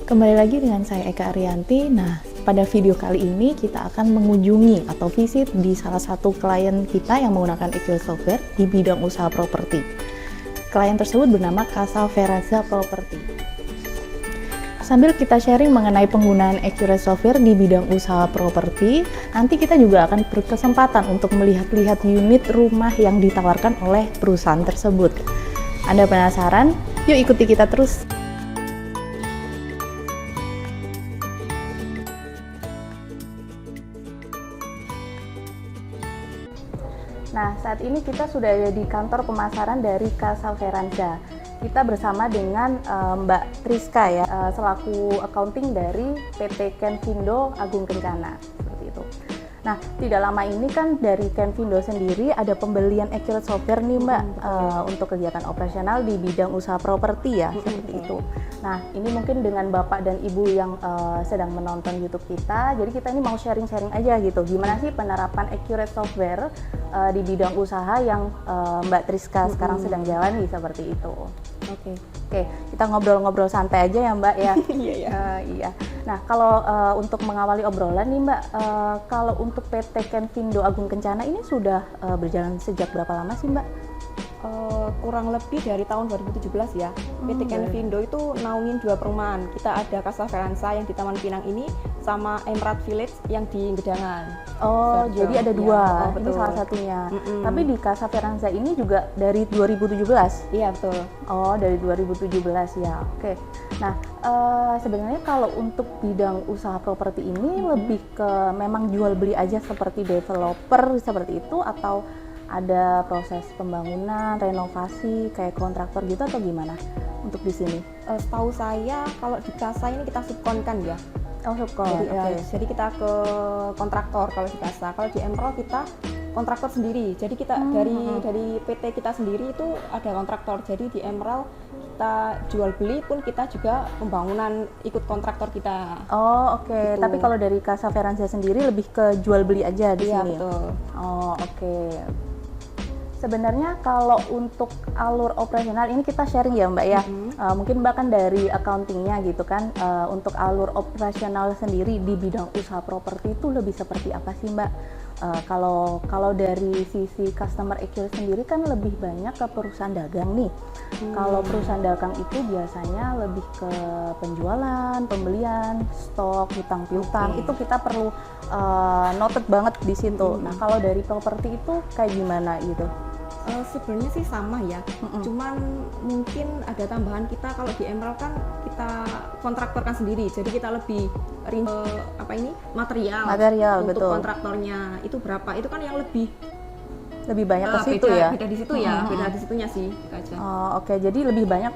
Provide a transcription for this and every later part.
Kembali lagi dengan saya Eka Ariyanti. Nah, pada video kali ini kita akan mengunjungi atau visit di salah satu klien kita yang menggunakan Accurate Software di bidang usaha properti. Klien tersebut bernama Casa Veranda Property. Sambil kita sharing mengenai penggunaan Accurate Software di bidang usaha properti, nanti kita juga akan berkesempatan untuk melihat-lihat unit rumah yang ditawarkan oleh perusahaan tersebut. Anda penasaran? Yuk ikuti kita terus! Nah, saat ini kita sudah ada di kantor pemasaran dari Casa Veranda. Kita bersama dengan Mbak Triska ya, selaku accounting dari PT Kenvindo Agung Kencana, seperti itu. Nah, tidak lama ini kan dari Kenvindo sendiri ada pembelian Accurate Software nih Mbak, untuk kegiatan operasional di bidang usaha properti ya, seperti itu. Nah, ini mungkin dengan Bapak dan Ibu yang sedang menonton YouTube kita, jadi kita ini mau sharing-sharing aja gitu, gimana sih penerapan Accurate Software di bidang usaha yang Mbak Triska sekarang sedang jalani seperti itu. Oke, kita ngobrol-ngobrol santai aja ya Mbak ya. Iya. Nah, kalau untuk mengawali obrolan nih Mbak, kalau untuk PT Kenvindo Agung Kencana ini sudah berjalan sejak berapa lama sih Mbak? Kurang lebih dari tahun 2017 ya. PT Kenvindo itu naungin 2 perumahan. Kita ada Casa Veranda yang di Taman Pinang ini, sama Emerald Village yang di Gedangan. Oh, Sarjong. jadi ada Ya, dua, ini betul. salah satunya. Tapi di Casa Veranda ini juga dari 2017? Iya, betul. Oh, dari 2017 ya, oke. Nah, sebenarnya kalau untuk bidang usaha properti ini lebih ke memang jual beli aja seperti developer seperti itu, atau ada proses pembangunan, renovasi kayak kontraktor gitu atau gimana untuk di sini? Setahu saya kalau di Casa ini kita subkon kan ya. Oh, subkon. Jadi, Oke. jadi kita ke kontraktor kalau di Casa. Kalau di Emerald kita kontraktor sendiri. Jadi kita dari PT kita sendiri itu ada kontraktor. Jadi di Emerald kita jual beli pun kita juga pembangunan ikut kontraktor kita. Oh, oke. Gitu. Tapi kalau dari Casa Veranda sendiri lebih ke jual beli aja di Iya, sini. betul. Oh, oke. Sebenarnya kalau untuk alur operasional ini kita sharing ya Mbak ya. Mungkin Mbak kan dari accountingnya gitu kan. Untuk alur operasional sendiri di bidang usaha properti itu lebih seperti apa sih Mbak? Kalau dari sisi customer account sendiri kan lebih banyak ke perusahaan dagang nih. Kalau perusahaan dagang itu biasanya lebih ke penjualan, pembelian, stok, hutang piutang. Itu kita perlu noted banget di situ. Nah, kalau dari properti itu kayak gimana gitu? Sebenarnya sih sama ya, cuman mungkin ada tambahan kita kalau di Emerald kan kita kontraktorkan sendiri, jadi kita lebih material untuk betul. kontraktornya itu berapa, itu kan yang lebih Banyak ke situ ya? beda di situ ya, beda di situnya sih gitu aja. Oh, oke. Jadi lebih banyak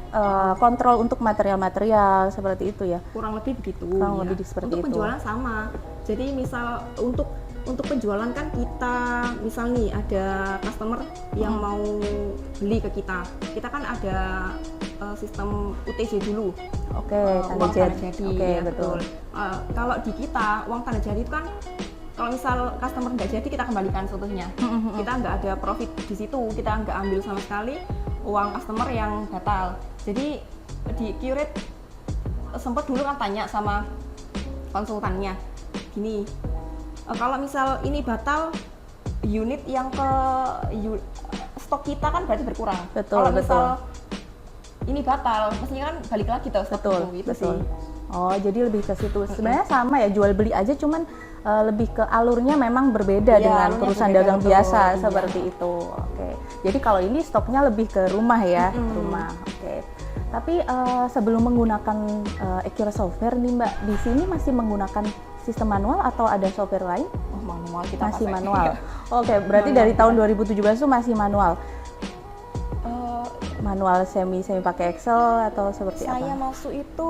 kontrol untuk material-material seperti itu ya? Kurang lebih begitu. Kurang ya. lebih seperti untuk itu. penjualan sama, jadi misal untuk penjualan kan kita misal nih ada customer yang mau beli ke kita kan ada sistem UTJ dulu. Oke, uang tanda jadi. Oke, Ya, betul. Kalau di kita uang tanda jadi itu kan kalau misal customer nggak jadi kita kembalikan seutuhnya. Kita nggak ada profit di situ, kita nggak ambil sama sekali uang customer yang batal. Jadi di Curate sempat dulu kan tanya sama konsultannya gini, kalau misal ini batal, unit yang stok kita kan berarti berkurang. Kalau misal ini batal, mestinya kan balik lagi tuh stok itu gitu sih. Oh, jadi lebih ke situ. Sebenarnya sama ya, jual beli aja, cuman lebih ke alurnya memang berbeda dengan perusahaan dagang biasa seperti itu. Oke. Jadi kalau ini stoknya lebih ke rumah ya, rumah. Oke. Tapi sebelum menggunakan Accurate Software nih Mbak, di sini masih menggunakan sistem manual atau ada software lain? Oh, manual kita masih pakai. Manual. Oke, berarti dari tahun 2017 itu masih manual. Manual semi pakai Excel atau seperti apa? Saya masuk itu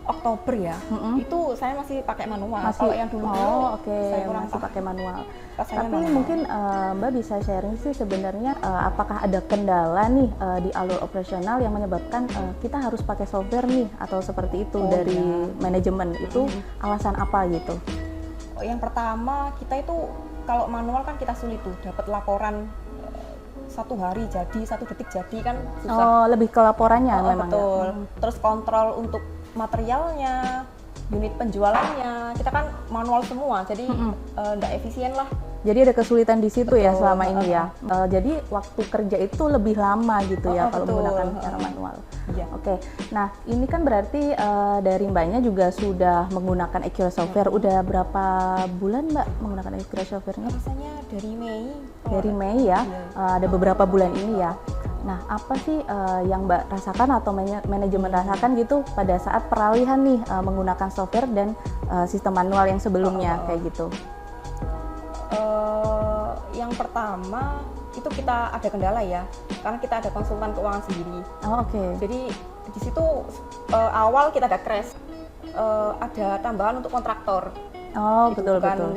Oktober ya. Itu saya masih pakai manual. Masih. Kalau yang dulu Saya masih pakai manual. Tapi mungkin Mbak bisa sharing sih sebenarnya apakah ada kendala nih di alur operasional yang menyebabkan kita harus pakai software nih atau seperti itu dari manajemen itu alasan apa gitu? Yang pertama kita itu kalau manual kan kita sulit tuh dapat laporan 1 hari jadi, 1 detik jadi kan susah. Oh, lebih ke laporannya memang. Betul. Terus kontrol untuk materialnya, unit penjualannya, kita kan manual semua, jadi nggak efisien lah. Jadi ada kesulitan di situ ya Betul. selama ini ya. Jadi waktu kerja itu lebih lama gitu ya kalau betul. menggunakan cara manual. Iya. Oke, nah ini kan berarti dari Mbaknya juga sudah menggunakan Accurate Software. Udah berapa bulan Mbak menggunakan Accurate Software-nya? Rasanya dari Mei. Dari Mei ya, ada beberapa bulan ini ya. Nah, apa sih yang Mbak rasakan atau manajemen rasakan gitu pada saat peralihan nih menggunakan software dan sistem manual yang sebelumnya kayak gitu? Yang pertama itu kita ada kendala ya, karena kita ada konsultan keuangan sendiri. Oh, oke. Jadi di situ awal kita ada crash, ada tambahan untuk kontraktor. Oh, Itu betul.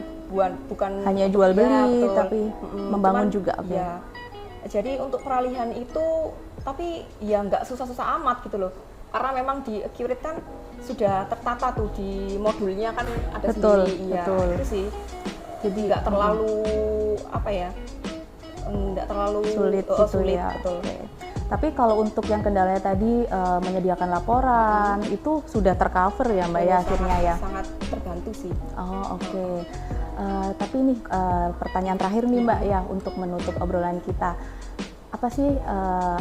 bukan Hanya jual beli, ya, betul. tapi membangun juga. Oke. Ya, jadi untuk peralihan itu, tapi ya nggak susah-susah amat gitu loh. Karena memang di Accurate kan sudah tertata tuh di modulnya kan ada Betul, sendiri. Iya, betul. itu sih. Jadi nggak terlalu apa ya, nggak terlalu Sulit gitu sulit, ya. betul. Oke. Tapi kalau untuk yang kendalanya tadi menyediakan laporan itu sudah tercover ya Mbak ya akhirnya ya. Sangat terbantu sih. Oh, oke. Tapi nih pertanyaan terakhir nih Mbak ya untuk menutup obrolan kita. Apa sih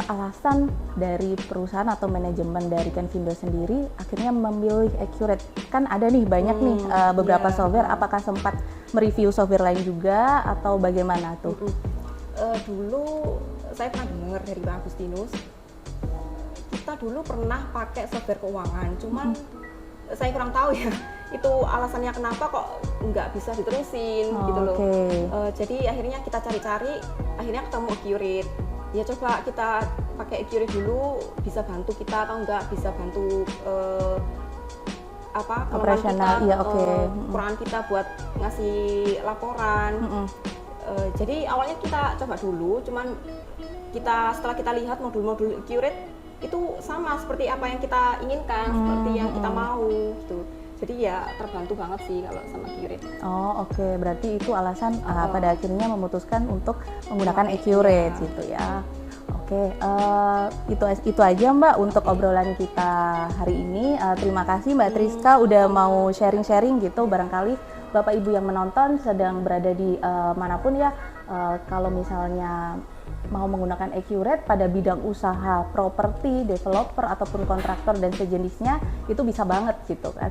alasan dari perusahaan atau manajemen dari Kenvindo sendiri akhirnya memilih Accurate? Kan ada nih banyak nih beberapa software. Apakah sempat mereview software lain juga atau bagaimana tuh? Dulu saya pernah dengar dari Pak Agustinus, kita dulu pernah pakai software keuangan, cuman saya kurang tahu ya itu alasannya kenapa kok nggak bisa diterusin gitu loh. Jadi akhirnya kita cari-cari, akhirnya ketemu Accurate. Ya coba kita pakai Accurate dulu, bisa bantu kita atau enggak, bisa bantu operasional, iya kekurangan kita buat ngasih laporan. Jadi awalnya kita coba dulu, cuman setelah kita lihat modul-modul Accurate itu sama seperti apa yang kita inginkan, seperti yang kita mau gitu. Jadi ya terbantu banget sih kalau sama Accurate. Oh, oke. Berarti itu alasan pada akhirnya memutuskan untuk menggunakan Accurate gitu ya. Oke, itu aja Mbak untuk obrolan kita hari ini. Terima kasih Mbak Triska udah mau sharing-sharing gitu. Barangkali Bapak Ibu yang menonton sedang berada di manapun ya, kalau misalnya mau menggunakan Accurate pada bidang usaha properti, developer ataupun kontraktor dan sejenisnya, itu bisa banget gitu kan.